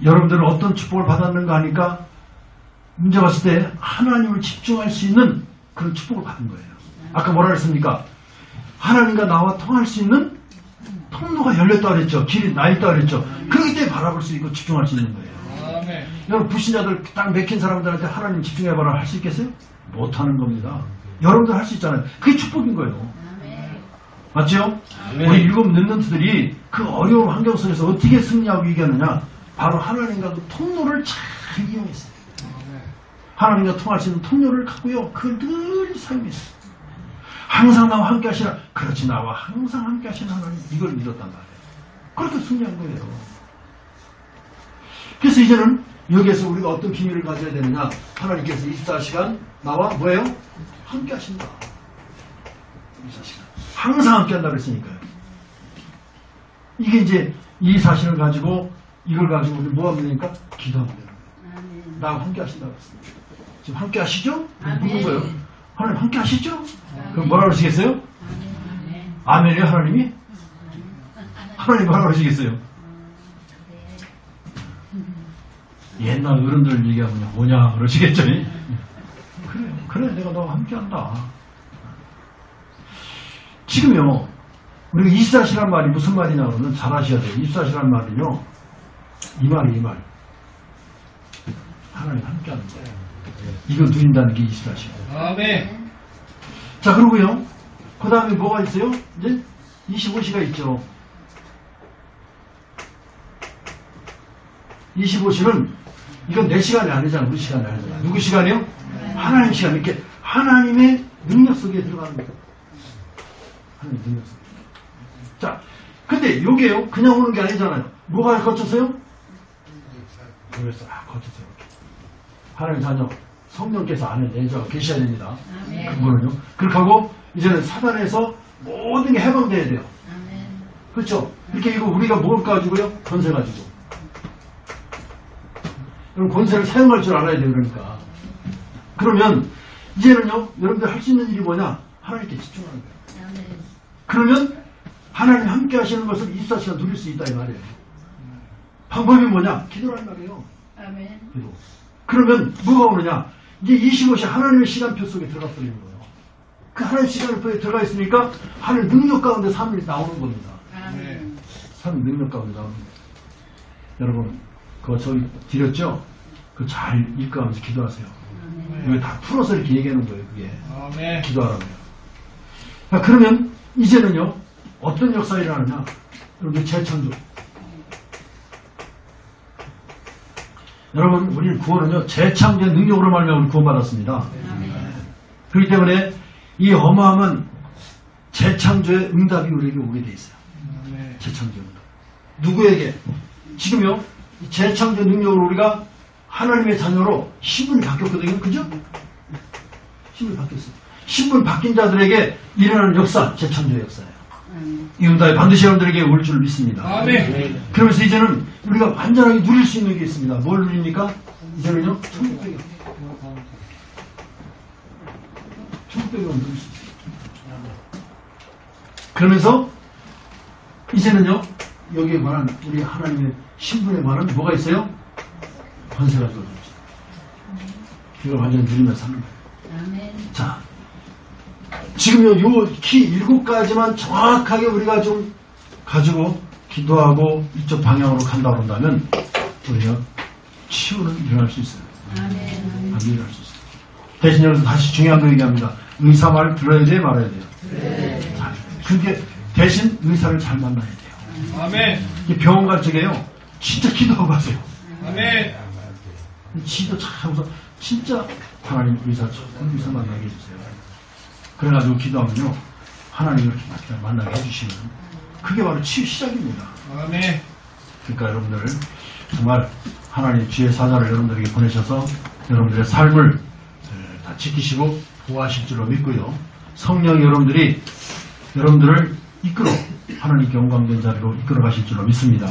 Speaker 1: 여러분들은 어떤 축복을 받았는가 하니까 문제가 왔을 때 하나님을 집중할 수 있는 그런 축복을 받은 거예요. 아까 뭐라 그랬습니까? 하나님과 나와 통할 수 있는 통로가 열렸다 그랬죠. 길이 나있다 그랬죠. 그렇기 때문에 바라볼 수 있고 집중할 수 있는 거예요. 여러분 불신자들 딱 맥힌 사람들한테 하나님 집중해봐라 할 수 있겠어요? 못하는 겁니다. 여러분들 할 수 있잖아요. 그게 축복인 거예요. 맞죠? 우리 일곱 렘넌트들이 그 어려운 환경 속에서 어떻게 승리하고 이겼느냐? 바로 하나님과 그 통로를 잘 이용했어요. 하나님과 통할 수 있는 통로를 갖고요. 그걸 늘 사용했어요. 항상 나와 함께 하시라. 그렇지, 나와 항상 함께 하시는 하나님, 이걸 믿었단 말이에요. 그렇게 승리한 거예요. 그래서 이제는 여기에서 우리가 어떤 비밀을 가져야 되느냐? 하나님께서 24시간 나와 뭐예요? 함께 하신다. 24시간. 항상 함께 한다고 했으니까요. 이게 이제 이 사실을 가지고 이걸 가지고 우리 뭐 하면 되니까? 기도하면 되는 거예요. 나와 함께 하신다고 했습니다. 지금 함께 하시죠? 묻는 거예요. 하나님 함께 하시죠? 그럼 뭐라 그러시겠어요? 아멘이요, 하나님이? 하나님 뭐라 그러시겠어요? 옛날 어른들 얘기하면 뭐냐 그러시겠죠? 그래 내가 너와 함께 한다. 지금요 우리가 24시란 말이 무슨 말이냐 그러면 잘 아셔야 돼요. 24시란 말은요 이 말 하나님 함께 하는 거예요. 이걸 누린다는 게 24시간.
Speaker 2: 아멘.
Speaker 1: 자, 그리고요 그 다음에 뭐가 있어요? 이제 25시가 있죠. 25시는 이건 내 시간이 아니잖아. 우리 시간이 아니잖아. 누구 시간이요? 하나님 시간. 이렇게 하나님의 능력 속에 들어가는 거예요. 하나님의 능력 속에. 자, 근데 요게요 그냥 오는 게 아니잖아요. 뭐가 거쳤어요? 그래서 거쳤어요. 하나님 자녀 성령께서 안에 내주하고 계셔야 됩니다. 그거는요. 그렇게 하고 이제는 사단에서 모든 게 해방돼야 돼요. 그렇죠? 이렇게 이거 우리가 뭘 가지고요? 권세 가지고. 그럼 권세를 사용할 줄 알아야 돼요. 그러니까. 그러면 이제는요 여러분들 할 수 있는 일이 뭐냐? 하나님께 집중하는 거예요. 그러면 하나님 함께 하시는 것을 24시간 누릴 수 있다 이 말이에요. 방법이 뭐냐? 기도란 말이에요. 기도. 그러면 뭐가 오느냐? 이제 25시 하나님의 시간표 속에 들어가 버리는 거예요. 그 하나님 시간표에 들어가 있으니까 하나님 능력 가운데 삶이 나오는 겁니다. 삶 능력 가운데 나오는 겁니다. 여러분 그거 저기 드렸죠? 그거 잘 읽어가면서 기도하세요. 이거 다 풀어서 이렇게 얘기하는 거예요. 그게 기도하라고요. 자, 그러면 이제는요 어떤 역사가 일어나느냐? 여러분 재창조. 여러분 우리는 구원은요 재창조의 능력으로 말미암아 우리 구원받았습니다. 그렇기 때문에 이 어마어마한 재창조의 응답이 우리에게 오게 돼 있어요. 재창조의 응답. 누구에게? 지금요 재창조 능력으로 우리가 하나님의 자녀로 신분이 바뀌었거든요. 그죠? 신분이 바뀌었어요. 신분 바뀐 자들에게 일어나는 역사, 재창조의 역사예요. 이 응답이 반드시 여러분들에게 올 줄 믿습니다.
Speaker 2: 아멘.
Speaker 1: 그러면서 이제는 우리가 완전하게 누릴 수 있는 게 있습니다. 뭘 누립니까? 이제는요 천국배경. 천국배경을 누릴 수 있어요. 그러면서 이제는요 여기에 관한 우리 하나님의 신분에 관한 뭐가 있어요? 권세가 주어져 있어요. 이걸 완전히 누리면서 하는 거예요. 자, 지금요 요 키 7가지만 정확하게 우리가 좀 가지고 기도하고 이쪽 방향으로 간다 그런다면 우리가 치유는 일어날 수 있어요. 안 일어날 수 있어요. 대신 여기서 다시 중요한 거 얘기합니다. 의사 말을 들어야 돼, 말아야 돼요? 자, 그게 대신 의사를 잘 만나야 돼요.
Speaker 2: 아멘.
Speaker 1: 병원 갈 적에요. 진짜 기도하고 가세요.
Speaker 2: 아멘.
Speaker 1: 지도 참서 진짜 하나님 의사 만나게 해주세요. 그래가지고 기도하면요. 하나님을 이렇게 만나게 해주시면 그게 바로 치유 시작입니다.
Speaker 2: 아멘.
Speaker 1: 그러니까 여러분들 정말 하나님 주의 사자를 여러분들에게 보내셔서 여러분들의 삶을 다 지키시고 보호하실 줄로 믿고요. 성령이 여러분들을 이끌어 하나님께 영광된 자리로 이끌어 가실 줄로 믿습니다.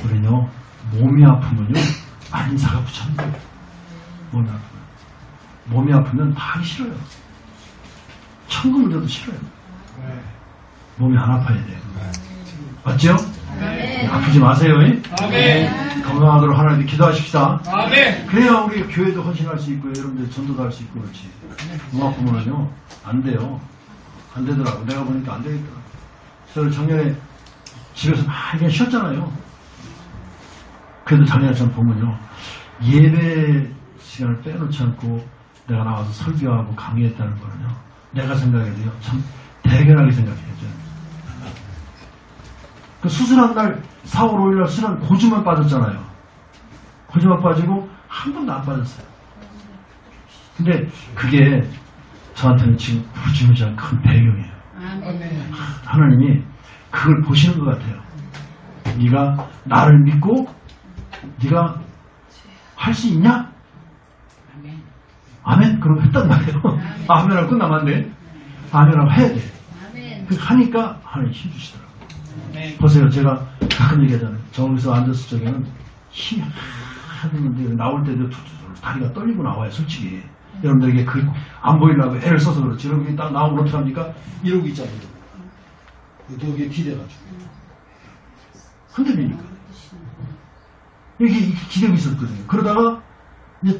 Speaker 1: 우리는요 몸이 아프면요 안사가 붙잡는 거예요. 몸이 아프면 다 하기 싫어요. 천국을 줘도 싫어요. 몸이 안 아파야 돼요. 맞죠? 아프지 마세요.
Speaker 2: 아멘.
Speaker 1: 건강하도록 하나님께 기도하십시다.
Speaker 2: 아멘.
Speaker 1: 그래야 우리 교회도 헌신할 수 있고 여러분들 전도도 할 수 있고 그렇지. 몸 아프면요 안 돼요. 안 되더라고. 내가 보니까 안 되겠더라고. 저를 작년에 집에서 많이 그냥 쉬었잖아요. 그래도 작년에 전 보면요 예배 시간을 빼놓지 않고 내가 나와서 설교하고 강의했다는 거는요 내가 생각해도요 참 대견하게 생각해요. 그 수술한 날 4월 5일 날 수술한 고주만 빠졌잖아요. 고주만 빠지고 한 번도 안 빠졌어요. 근데 그게 저한테는 지금 무지무지한 큰 배경이에요. 하나님이 그걸 보시는 것 같아요. 네가 나를 믿고 네가 할 수 있냐? 아멘? 그럼 했단 말이에요. 아멘하고 끝나면 안 돼. 아멘하고 해야 돼. 그 하니까 하나님 힘 주시더라고요. 보세요. 제가 가끔 얘기하잖아요. 저기서 앉았을 적에는 힘이 하는데 나올 때도 다리가 떨리고 나와요. 솔직히. 여러분들에게 안 보이려고 애를 써서 그렇지. 여러분이 딱 나오면 어떻게 합니까? 이러고 있잖아요. 여기에 기대가지고. 흔들리니까. 여기 기대고 있었거든요. 그러다가 이제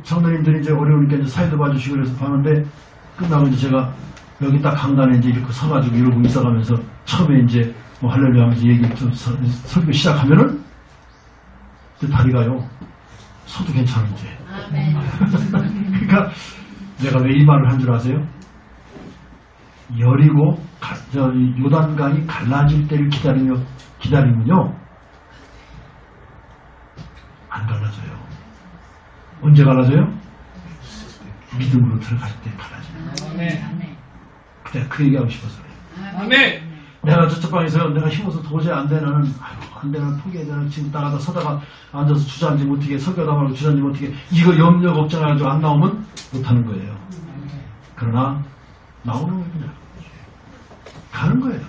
Speaker 1: 장로님들이 이제 어려우니까 이제 사이도 봐주시고 그래서 봤는데 끝나고 이제 제가 여기 딱 강단에 이제 이렇게 서가지고 이러고 있어가면서 처음에 이제 뭐 할렐루야 하면서 얘기 좀 설교 시작하면은 다리가요 서도 괜찮은지. 그러니까 내가 왜 이 말을 한 줄 아세요? 여리고 요단강이 갈라질 때를 기다리면요 안 갈라져요. 언제 갈라져요? 믿음으로 들어갈 때 갈라져요.
Speaker 2: 아멘.
Speaker 1: 그때 그 얘기하고 싶어서 그래요.
Speaker 2: 아멘.
Speaker 1: 내가 저쪽 방에서 내가 힘어서 도저히 안 돼. 나는 안 돼. 나는 포기해. 나는 지금 나가다 서다가 앉아서 주저앉지 못하게 설교하다 말고 주저앉지 못하게 이거 염려 걱정해가지고 안 나오면 못하는 거예요. 그러나 나오는 거예요. 그냥 가는 거예요.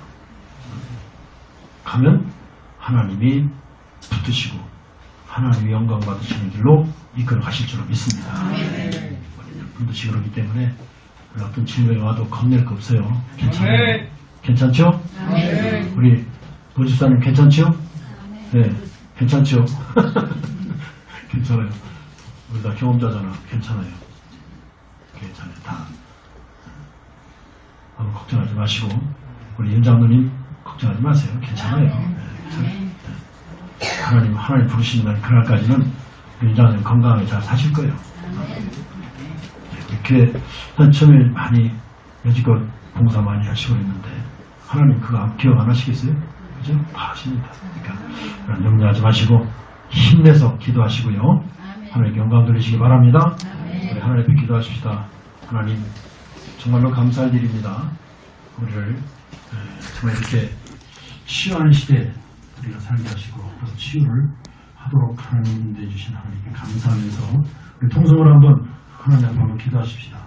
Speaker 1: 가면 하나님이 붙으시고 하나님이 영광 받으시는 길로 이끌어 가실 줄로 믿습니다. 분도시 그러기 때문에 어떤 질병이 와도 겁낼 거 없어요. 괜찮아요. 괜찮죠? 우리 보집사님 괜찮죠? 네, 괜찮죠? 괜찮아요. 우리 다 경험자잖아. 괜찮아요. 괜찮아요. 다. 너무 걱정하지 마시고 우리 임장로님 걱정하지 마세요. 괜찮아요. 네, 괜찮아요. 네. 하나님 부르시는 날 그날까지는 임장로님 건강하게 잘 사실 거예요. 이렇게 처음에 많이 여지껏 봉사 많이 하시고 있는데 하나님 그거 기억 안 하시겠어요? 그죠? 다 하십니다. 그러니까 염려하지 마시고 힘내서 기도하시고요. 하나님께 영광 돌리시기 바랍니다. 우리 하나님 앞에 기도하십시다. 하나님 정말로 감사할 일입니다. 우리를 정말 이렇게 치유하는 시대에 우리가 살게 하시고 또 치유를 하도록 하나님 인도해 주신 하나님께 감사하면서 우리 통성으로 한번 하나님 앞에 한번 기도하십시다.